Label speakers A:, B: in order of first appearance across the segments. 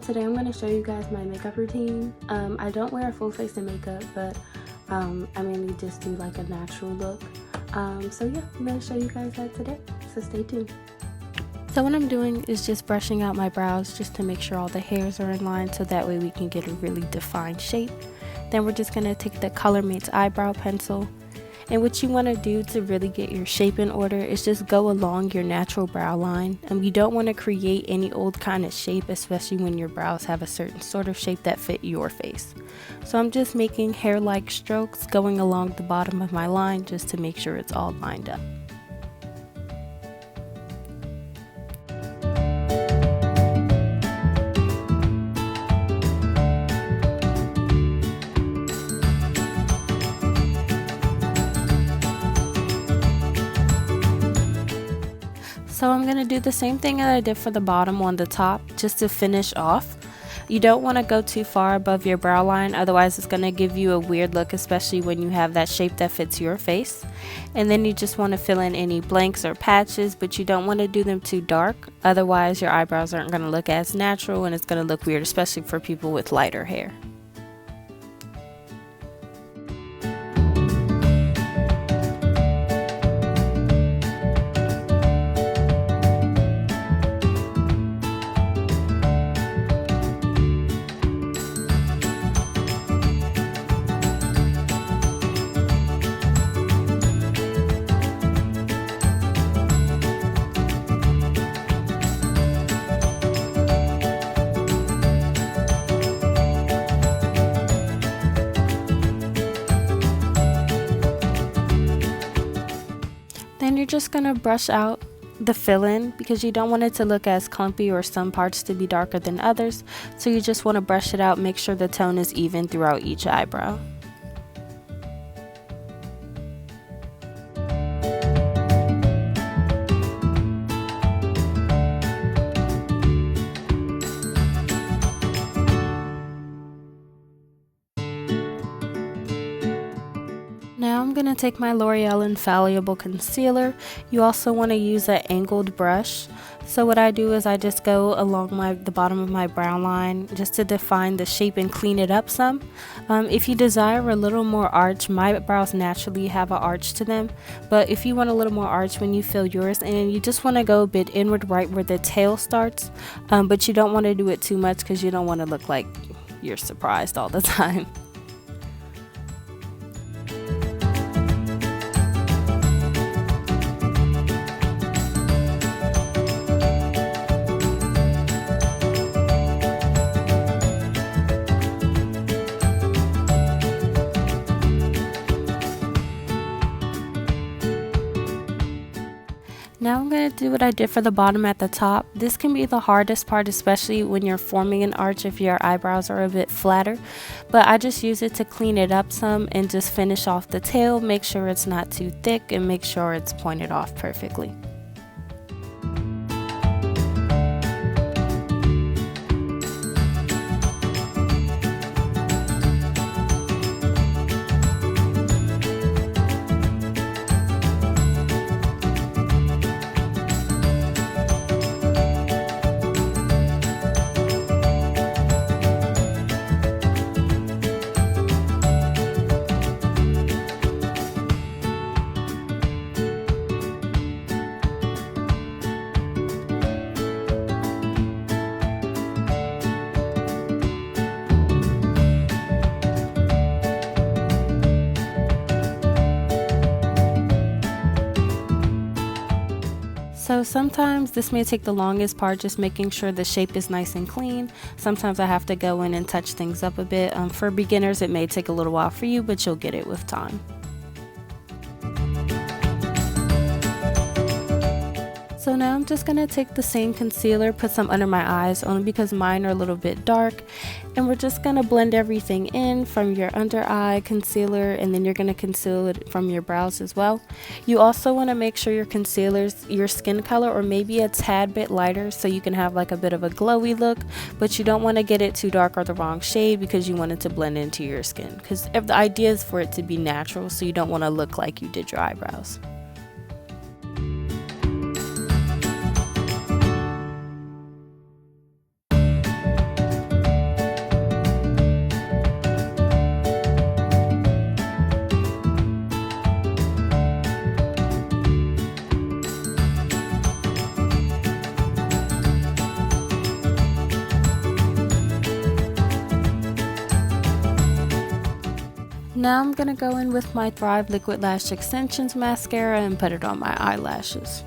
A: today I'm going to show you guys my makeup routine. I don't wear a full face of makeup, but I mainly just do like a natural look. So yeah, I'm going to show you guys that today, so stay tuned. So what I'm doing is just brushing out my brows just to make sure all the hairs are in line, so that way we can get a really defined shape. Then we're just going to take the Colormates eyebrow pencil, and what you want to do to really get your shape in order is just go along your natural brow line. You don't want to create any old kind of shape, especially when your brows have a certain sort of shape that fit your face. So I'm just making hair-like strokes going along the bottom of my line just to make sure it's all lined up. So I'm going to do the same thing that I did for the bottom on the top, just to finish off. You don't want to go too far above your brow line, otherwise it's going to give you a weird look, especially when you have that shape that fits your face. And then you just want to fill in any blanks or patches, but you don't want to do them too dark, otherwise your eyebrows aren't going to look as natural and it's going to look weird, especially for people with lighter hair. Then you're just going to brush out the fill-in because you don't want it to look as clumpy or some parts to be darker than others. So you just want to brush it out, make sure the tone is even throughout each eyebrow. Now I'm going to take my L'Oreal Infallible concealer. You also want to use an angled brush. So what I do is I just go along the bottom of my brow line just to define the shape and clean it up some. If you desire a little more arch, my brows naturally have an arch to them, but if you want a little more arch when you fill yours in, you just want to go a bit inward right where the tail starts, but you don't want to do it too much because you don't want to look like you're surprised all the time. Now I'm going to do what I did for the bottom at the top. This can be the hardest part, especially when you're forming an arch if your eyebrows are a bit flatter. But I just use it to clean it up some and just finish off the tail, make sure it's not too thick, and make sure it's pointed off perfectly. So sometimes this may take the longest part, just making sure the shape is nice and clean. Sometimes I have to go in and touch things up a bit. For beginners, it may take a little while for you, but you'll get it with time. So now I'm just going to take the same concealer, put some under my eyes, only because mine are a little bit dark. And we're just going to blend everything in from your under eye concealer, and then you're going to conceal it from your brows as well. You also want to make sure your concealer's your skin color or maybe a tad bit lighter, so you can have like a bit of a glowy look, but you don't want to get it too dark or the wrong shade because you want it to blend into your skin. Because the idea is for it to be natural, so you don't want to look like you did your eyebrows. Now I'm going to go in with my Thrive Liquid Lash Extensions mascara and put it on my eyelashes.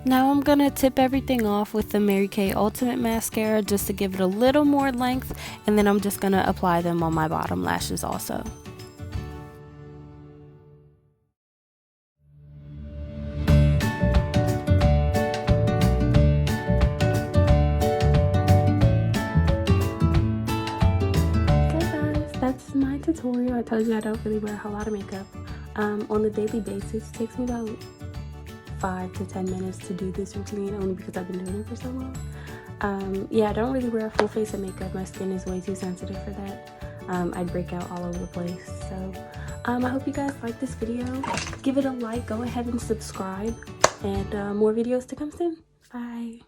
A: Now I'm going to tip everything off with the MaryKay Ultimate Mascara just to give it a little more length, and then I'm just going to apply them on my bottom lashes also. That's my tutorial. I told you I don't really wear a whole lot of makeup on a daily basis. It takes me about 5 to 10 minutes to do this routine, only because I've been doing it for so long. Yeah, I don't really wear a full face of makeup. My skin is way too sensitive for that. I'd break out all over the place. So I hope you guys like this video. Give it a like, go ahead and subscribe, and more videos to come soon. Bye.